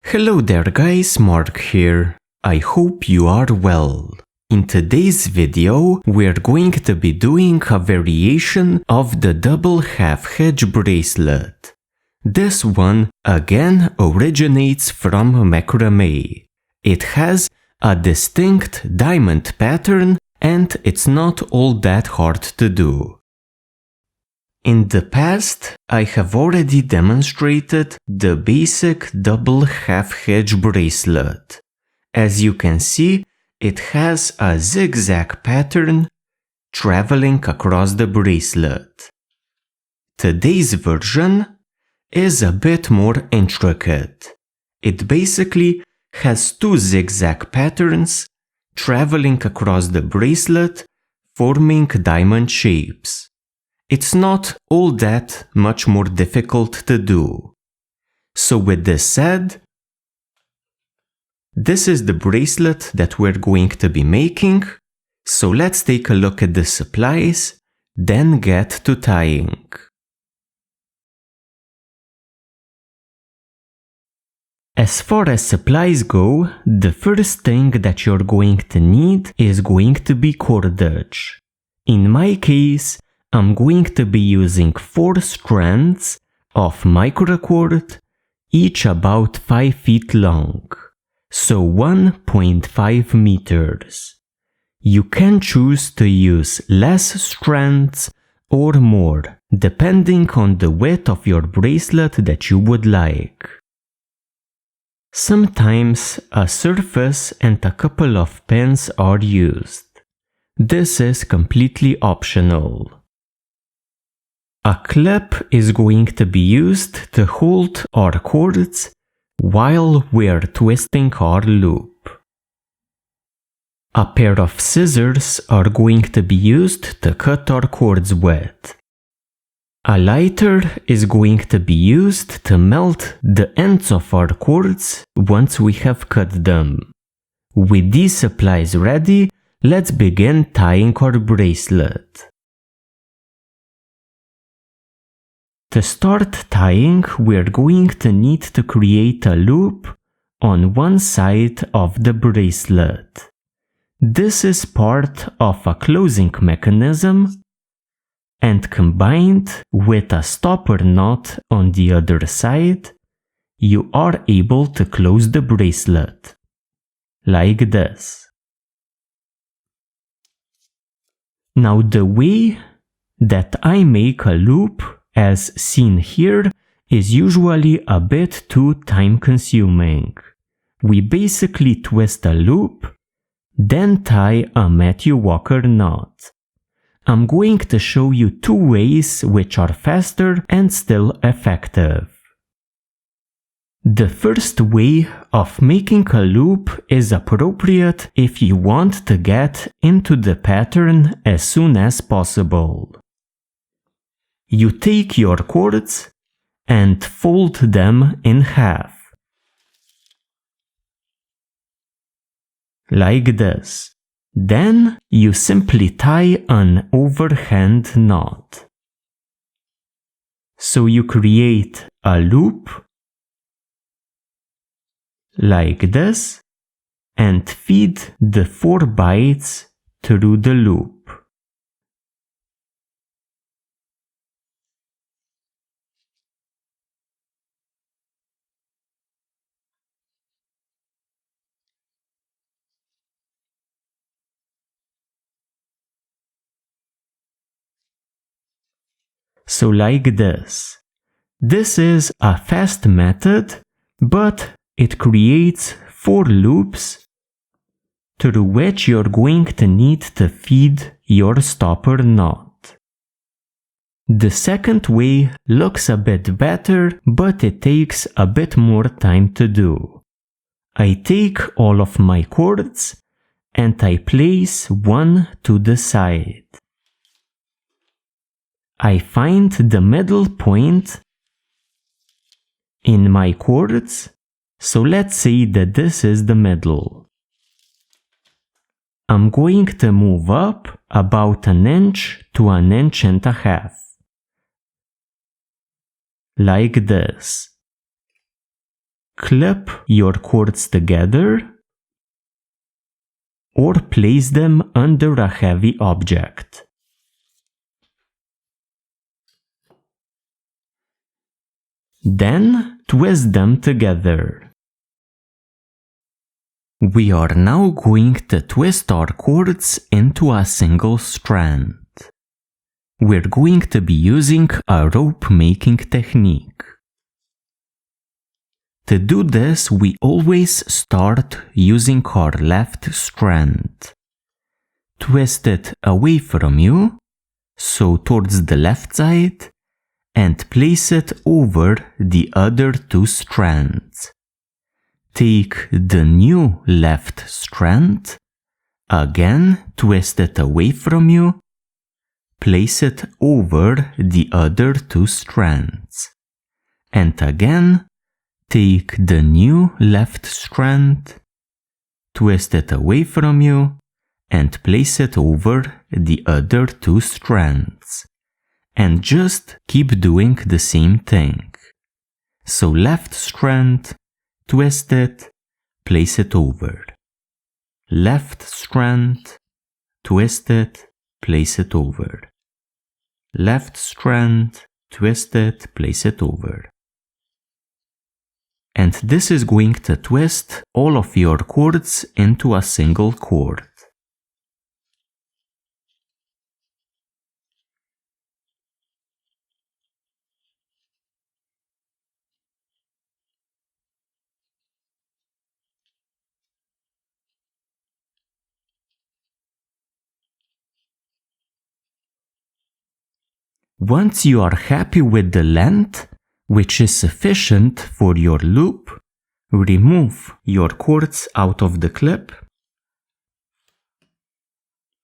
Hello there guys, Mark here. I hope you are well. In today's video, we're going to be doing a variation of the double half hitch bracelet. This one again originates from macrame. It has a distinct diamond pattern and it's not all that hard to do. In the past, I have already demonstrated the basic double half hitch bracelet. As you can see, it has a zigzag pattern traveling across the bracelet. Today's version is a bit more intricate. It basically has two zigzag patterns traveling across the bracelet, forming diamond shapes. It's not all that much more difficult to do. So with this said, this is the bracelet that we're going to be making. So let's take a look at the supplies, then get to tying. As far as supplies go, the first thing that you're going to need is going to be cordage. In my case, I'm going to be using 4 strands of microcord, each about 5 feet long, so 1.5 meters. You can choose to use less strands or more, depending on the width of your bracelet that you would like. Sometimes a surface and a couple of pins are used. This is completely optional. A clip is going to be used to hold our cords while we're twisting our loop. A pair of scissors are going to be used to cut our cords with. A lighter is going to be used to melt the ends of our cords once we have cut them. With these supplies ready, let's begin tying our bracelet. To start tying, we're going to need to create a loop on one side of the bracelet. This is part of a closing mechanism, and combined with a stopper knot on the other side, you are able to close the bracelet, like this. Now the way that I make a loop, as seen here, is usually a bit too time-consuming. We basically twist a loop, then tie a Matthew Walker knot. I'm going to show you 2 ways which are faster and still effective. The first way of making a loop is appropriate if you want to get into the pattern as soon as possible. You take your cords and fold them in half. Like this. Then you simply tie an overhand knot. So you create a loop like this and feed the 4 bites through the loop. So like this. This is a fast method, but it creates 4 loops through which you're going to need to feed your stopper knot. The second way looks a bit better, but it takes a bit more time to do. I take all of my cords and I place one to the side. I find the middle point in my cords, so let's say that this is the middle. I'm going to move up about 1 inch to 1.5 inches. Like this. clip your cords together or place them under a heavy object. Then twist them together. We are now going to twist our cords into a single strand. We're going to be using a rope making technique. To do this, we always start using our left strand. Twist it away from you, so towards the left side, and place it over the other two strands. Take the new left strand, again twist it away from you, place it over the other two strands, and again take the new left strand, twist it away from you, and place it over the other two strands. And just keep doing the same thing. So left strand, twist it, place it over. Left strand, twist it, place it over. Left strand, twist it, place it over. And this is going to twist all of your cords into a single cord. Once you are happy with the length, which is sufficient for your loop, remove your cords out of the clip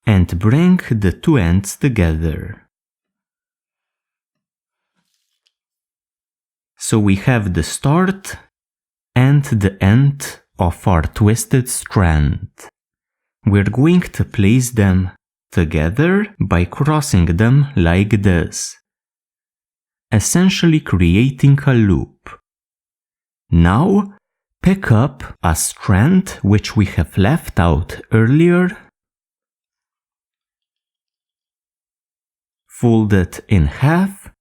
and bring the two ends together. So we have the start and the end of our twisted strand. We're going to place them together by crossing them like this, essentially creating a loop. Now, pick up a strand which we have left out earlier, fold it in half,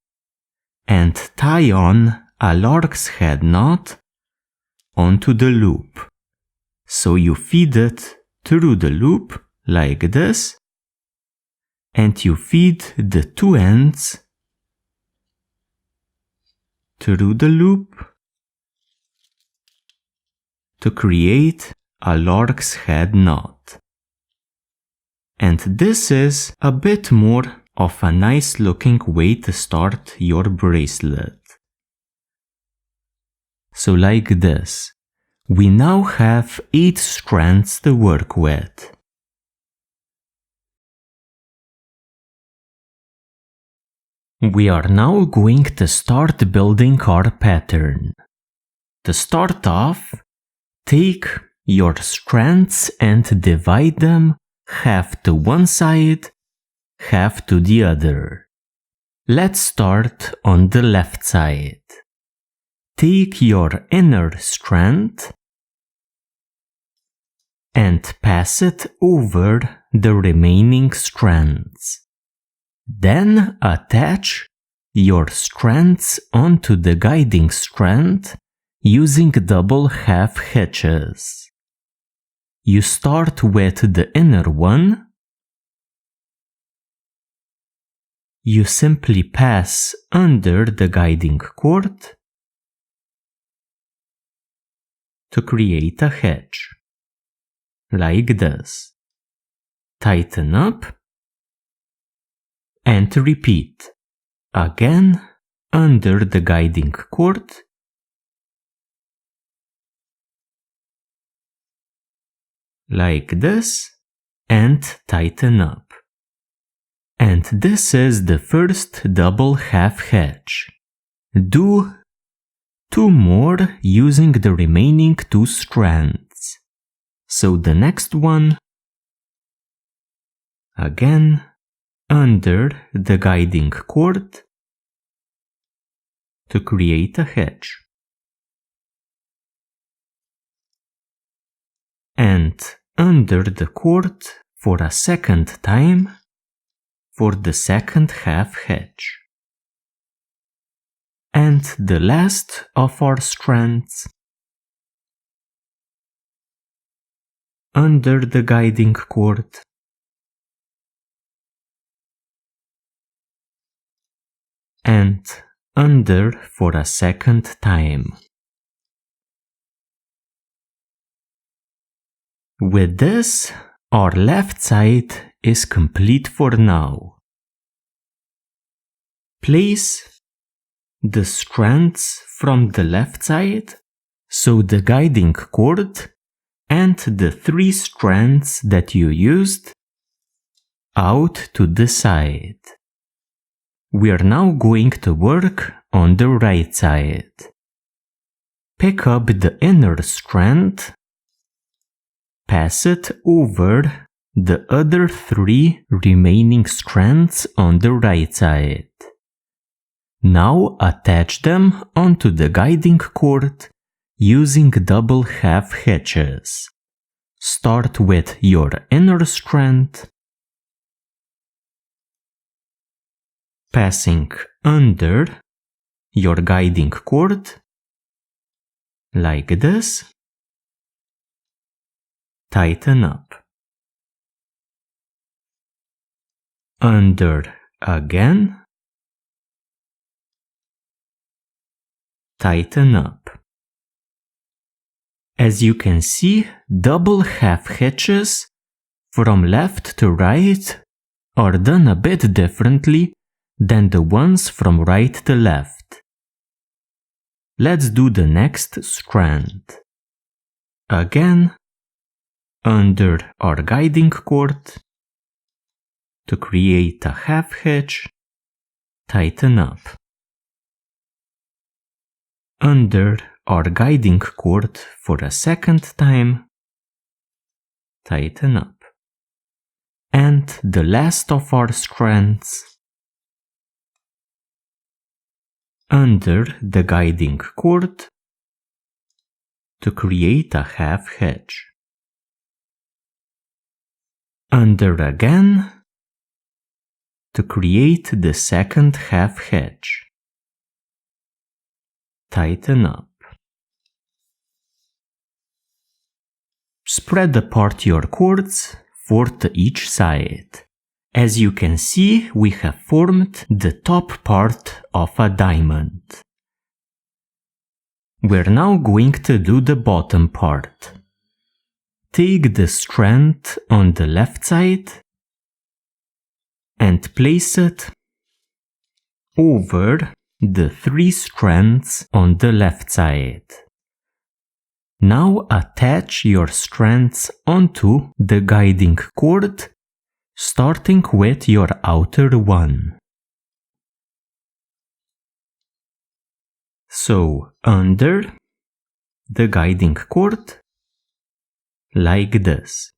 and tie on a lark's head knot onto the loop. So you feed it through the loop like this, and you feed the two ends through the loop to create a lark's head knot. And this is a bit more of a nice looking way to start your bracelet. So like this, we now have 8 strands to work with. We are now going to start building our pattern. To start off, take your strands and divide them half to one side, half to the other. Let's start on the left side. Take your inner strand and pass it over the remaining strands. Then attach your strands onto the guiding strand using double half hitches. You start with the inner one. You simply pass under the guiding cord to create a hitch, like this. Tighten up and repeat, again under the guiding cord, like this, and tighten up. And this is the first double half hitch. Do 2 more using the remaining 2 strands. So the next one, again under the guiding cord to create a hitch. and under the cord for a second time for the second half hitch. And the last of our strands under the guiding cord and under for a second time. With this, our left side is complete for now. Place the strands from the left side, so the guiding cord and the 3 strands that you used, out to the side. We are now going to work on the right side. Pick up the inner strand, pass it over the other 3 remaining strands on the right side. Now attach them onto the guiding cord using double half hitches. Start with your inner strand, passing under your guiding cord, like this. Tighten up. Under again. Tighten up. As you can see, double half hitches from left to right are done a bit differently than the ones from right to left. Let's do the next strand. Again, under our guiding cord, to create a half hitch, tighten up. Under our guiding cord for a second time, tighten up. And the last of our strands, under the guiding cord, to create a half hitch. Under again, to create the second half hitch. Tighten up. Spread apart your cords, 4 to each side. As you can see, we have formed the top part of a diamond. We're now going to do the bottom part. Take the strand on the left side and place it over the 3 strands on the left side. Now attach your strands onto the guiding cord, starting with your outer one. So under the guiding cord, like this.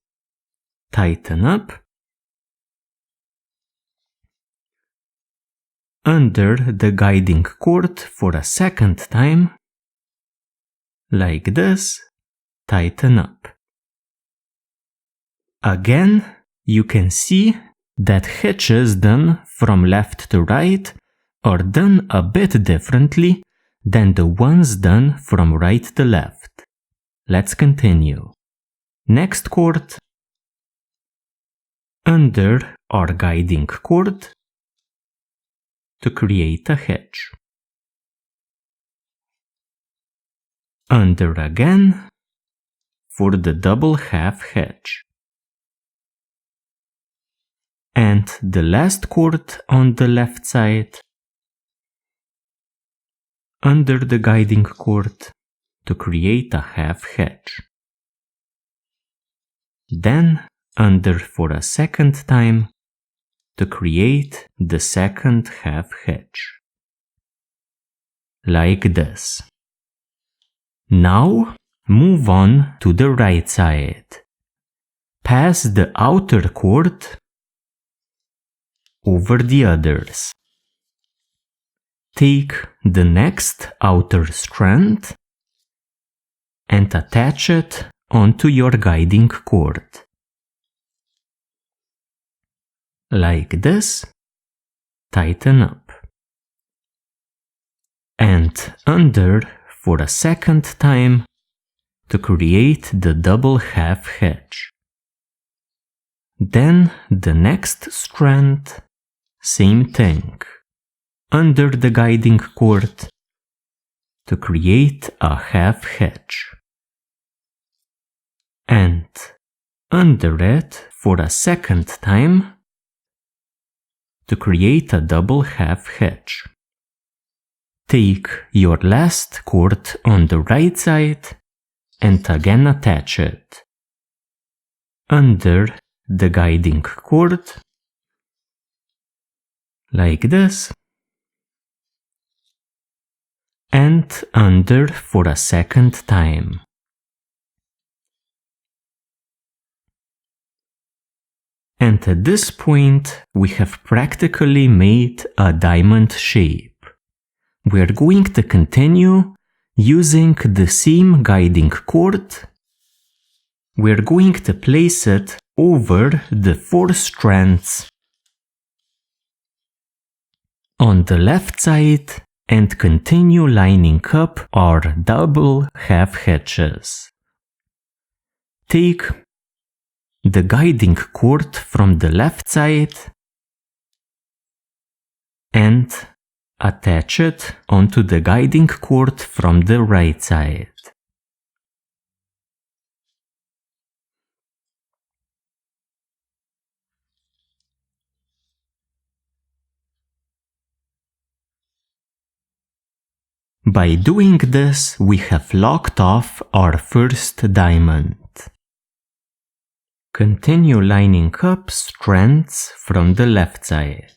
Tighten up. Under the guiding cord for a second time, like this. Tighten up. Again, you can see that hitches done from left to right are done a bit differently than the ones done from right to left. Let's continue. Next cord, under our guiding cord, to create a hitch. Under again, for the double half hitch. And the last cord on the left side, under the guiding cord, to create a half hitch. Then under for a second time, to create the second half hitch. Like this. Now move on to the right side. Pass the outer cord over the others. Take the next outer strand and attach it onto your guiding cord. Like this, tighten up. And under for a second time to create the double half hitch. Then the next strand, same thing, under the guiding cord to create a half hitch. And under it for a second time to create a double half hitch. Take your last cord on the right side and again attach it under the guiding cord, like this, and under for a second time. And at this point, we have practically made a diamond shape. We're going to continue using the same guiding cord. We're going to place it over the 4 strands on the left side and continue lining up our double half hitches. Take the guiding cord from the left side and attach it onto the guiding cord from the right side. By doing this, we have locked off our first diamond. Continue lining up strands from the left side.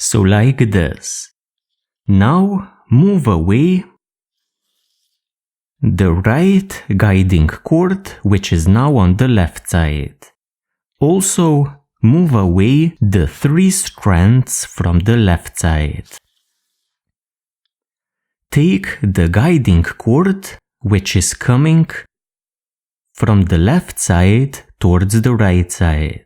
So like this. Now move away the right guiding cord, which is now on the left side. Also move away the 3 strands from the left side. Take the guiding cord, which is coming from the left side towards the right side.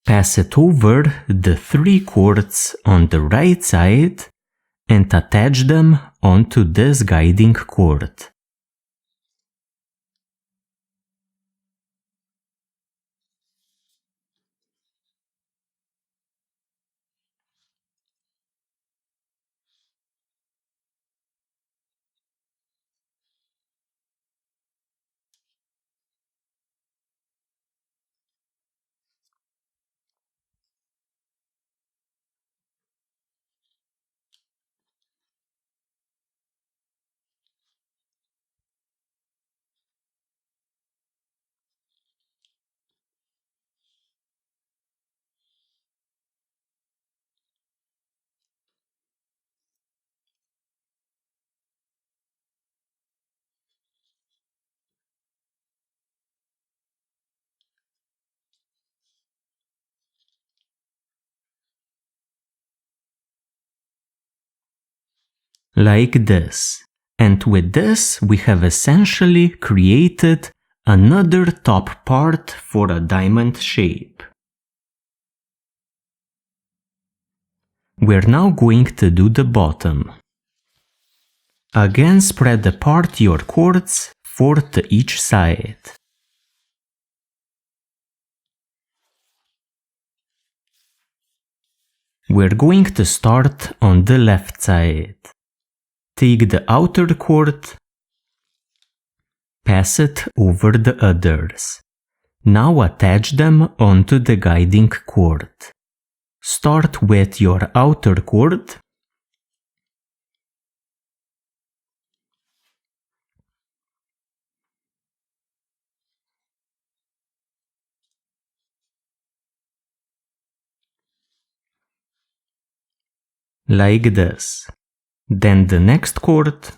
Pass it over the 3 cords on the right side and attach them onto this guiding cord. Like this. And with this, we have essentially created another top part for a diamond shape. We're now going to do the bottom. Again, spread apart your cords 4 to each side. We're going to start on the left side. Take the outer cord, pass it over the others. Now attach them onto the guiding cord. Start with your outer cord. Like this. Then the next cord.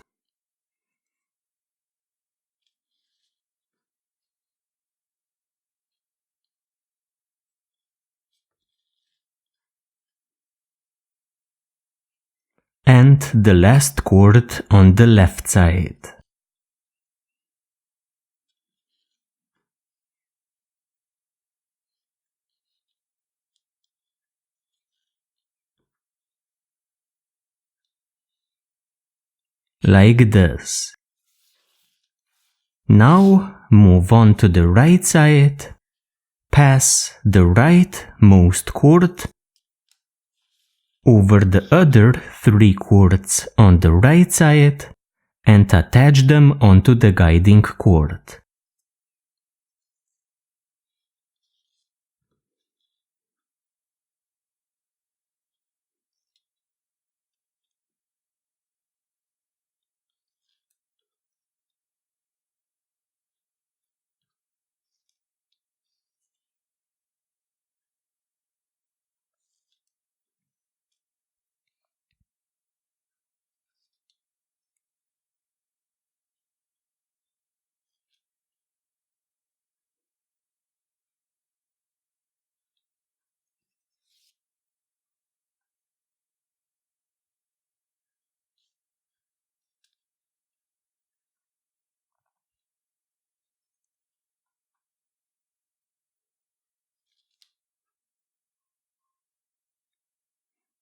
And the last cord on the left side. Like this. Now move on to the right side, pass the rightmost cord over the other 3 cords on the right side and attach them onto the guiding cord.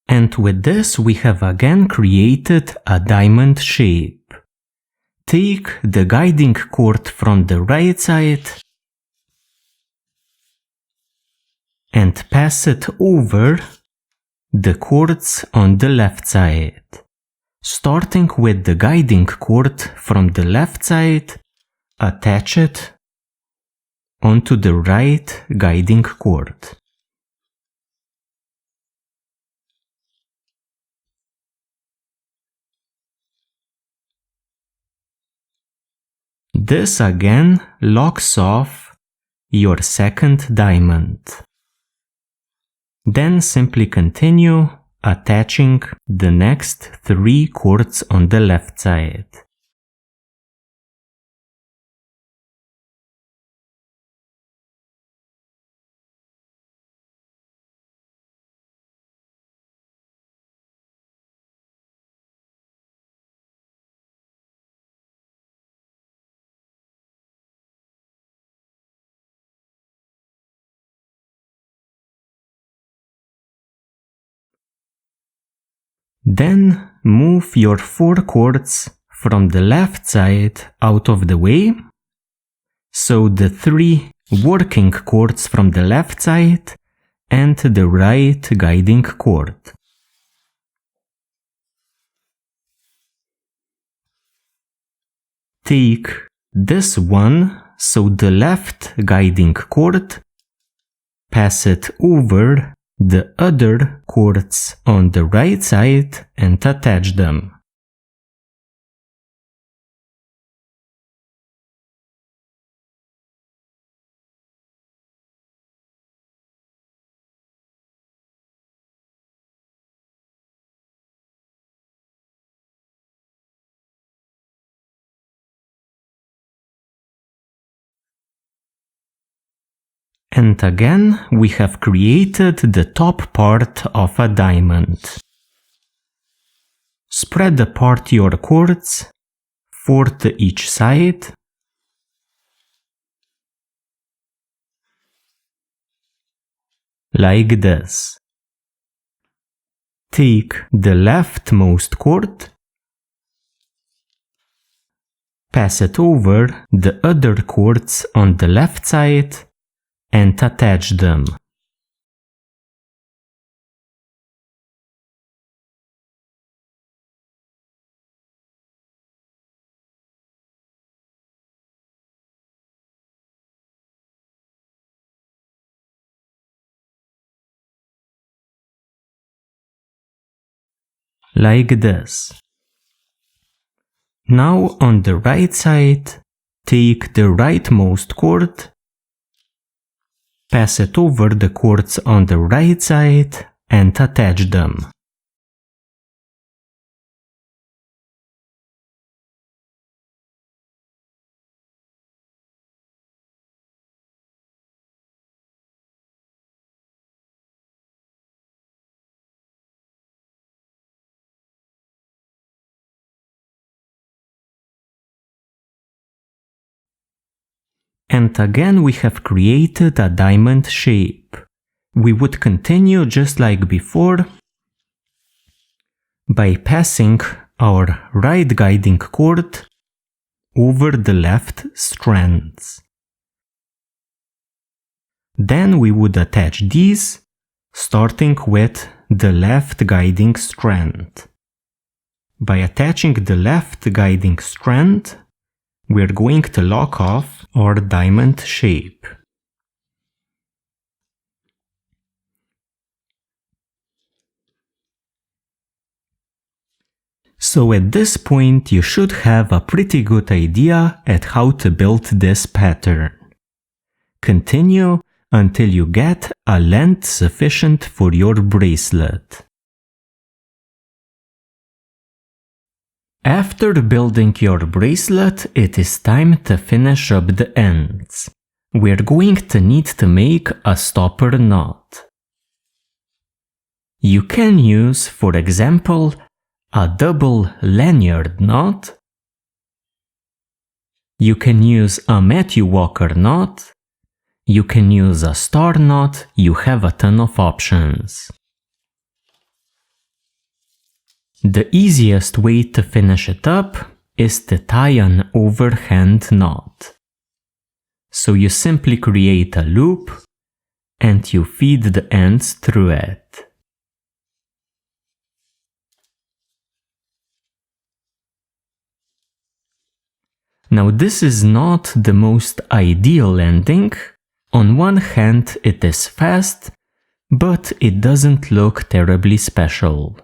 And with this we have again created a diamond shape. Take the guiding cord from the right side and pass it over the cords on the left side. Starting with the guiding cord from the left side, attach it onto the right guiding cord. This again locks off your second diamond. Then simply continue attaching the next 3 cords on the left side. Then move your 4 cords from the left side out of the way, so the 3 working cords from the left side and the right guiding cord. Take this one, so the left guiding cord, pass it over the other cords on the right side and attach them. And again, we have created the top part of a diamond. Spread apart your cords, 4 to each side. Like this. Take the leftmost cord, pass it over the other cords on the left side and attach them. like this. Now on the right side, take the rightmost cord, pass it over the cords on the right side and attach them. And again we have created a diamond shape. We would continue just like before by passing our right guiding cord over the left strands. Then we would attach these, starting with the left guiding strand. By attaching the left guiding strand, we are going to lock off our diamond shape. So at this point you should have a pretty good idea at how to build this pattern. Continue until you get a length sufficient for your bracelet. After building your bracelet, it is time to finish up the ends. We're going to need to make a stopper knot. You can use, for example, a double lanyard knot. You can use a Matthew Walker knot. You can use a star knot. You have a ton of options. The easiest way to finish it up is to tie an overhand knot. So you simply create a loop and you feed the ends through it. Now this is not the most ideal ending. On one hand it is fast, but it doesn't look terribly special.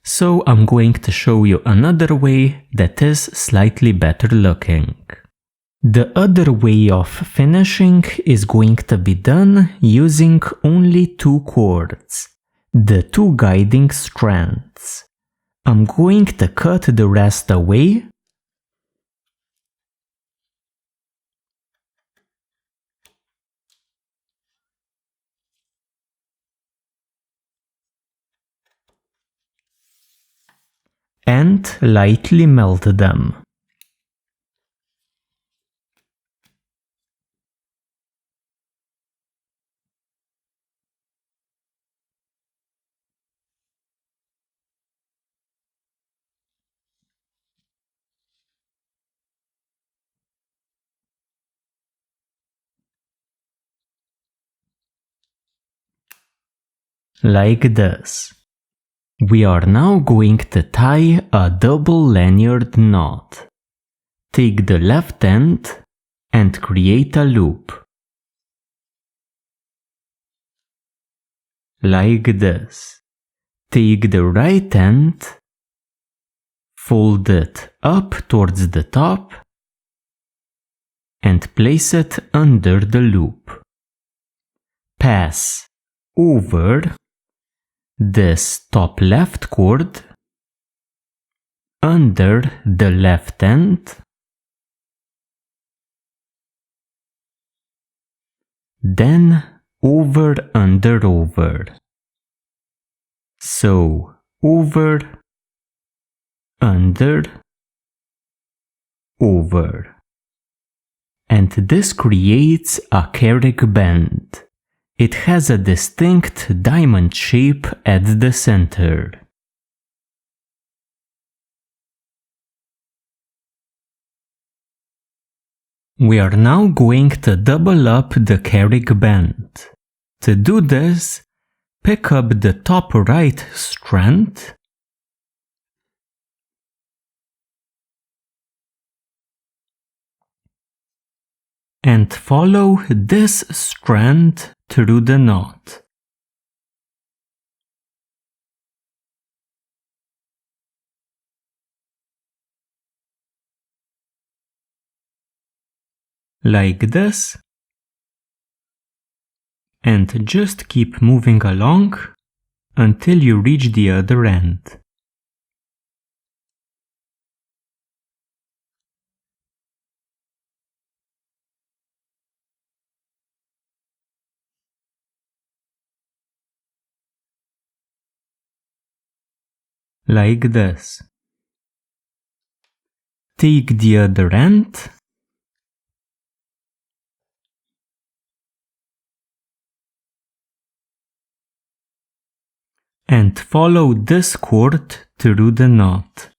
So I'm going to show you another way that is slightly better looking. The other way of finishing is going to be done using only two cords, the two guiding strands. I'm going to cut the rest away . And lightly melt them. Like this. We are now going to tie a double lanyard knot. Take the left end and create a loop. Like this. Take the right end, fold it up towards the top, and place it under the loop. Pass over this top left cord under the left end, then over, under, over. So over, under, over. And this creates a Carrick band. It has a distinct diamond shape at the center. We are now going to double up the Carrick band. To do this, pick up the top right strand and follow this strand through the knot. like this, and just keep moving along until you reach the other end. Like this. Take the other end and follow this cord through the knot.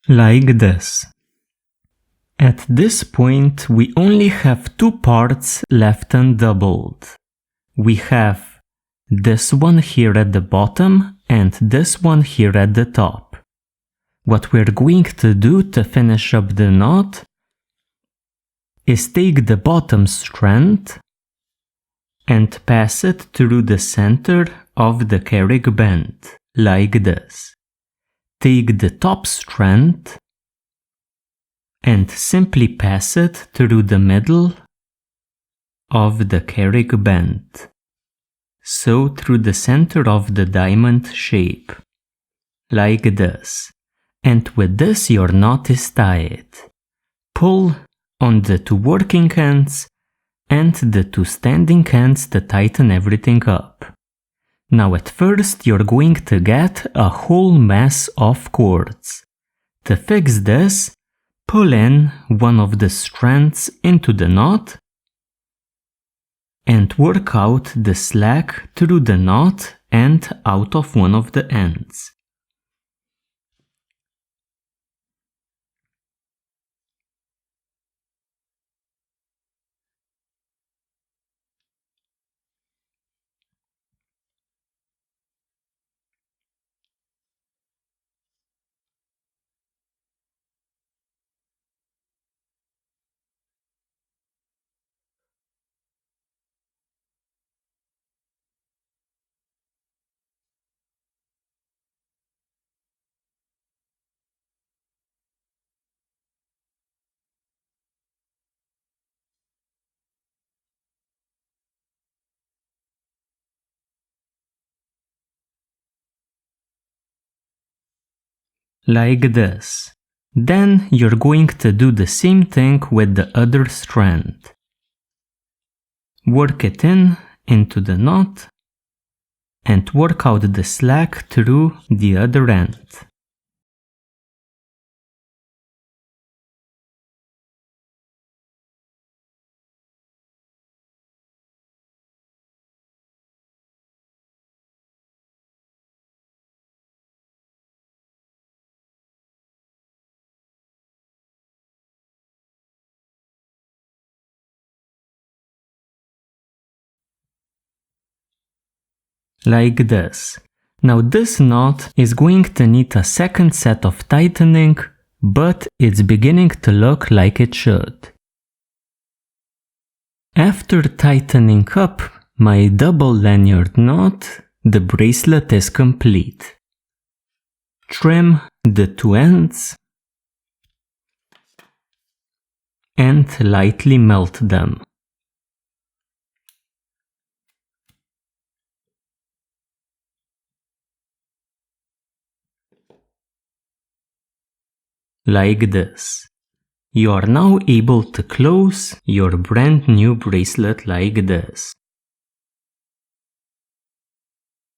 Like this. At this point, we only have two parts left undoubled. We have this one here at the bottom and this one here at the top. What we're going to do to finish up the knot is take the bottom strand and pass it through the center of the carriage band, like this. Take the top strand and simply pass it through the middle of the carriage band, so through the center of the diamond shape, like this. And with this your knot is tied. Pull on the two working ends and the two standing ends to tighten everything up. Now at first you're going to get a whole mess of cords. To fix this, pull in one of the strands into the knot and work out the slack through the knot and out of one of the ends. Like this. Then you're going to do the same thing with the other strand. Work it into the knot and work out the slack through the other end. Like this. Now this knot is going to need a second set of tightening, but it's beginning to look like it should. After tightening up my double lanyard knot, the bracelet is complete. Trim the two ends and lightly melt them. Like this. You are now able to close your brand new bracelet like this.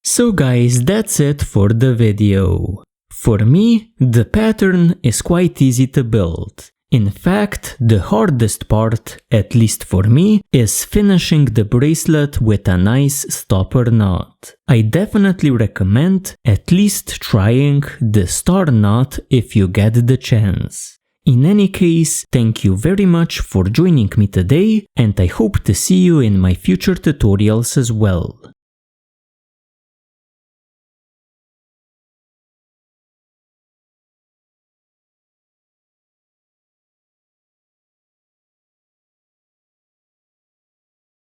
So guys, that's it for the video. For me, the pattern is quite easy to build. In fact, the hardest part, at least for me, is finishing the bracelet with a nice stopper knot. I definitely recommend at least trying the star knot if you get the chance. In any case, thank you very much for joining me today, and I hope to see you in my future tutorials as well.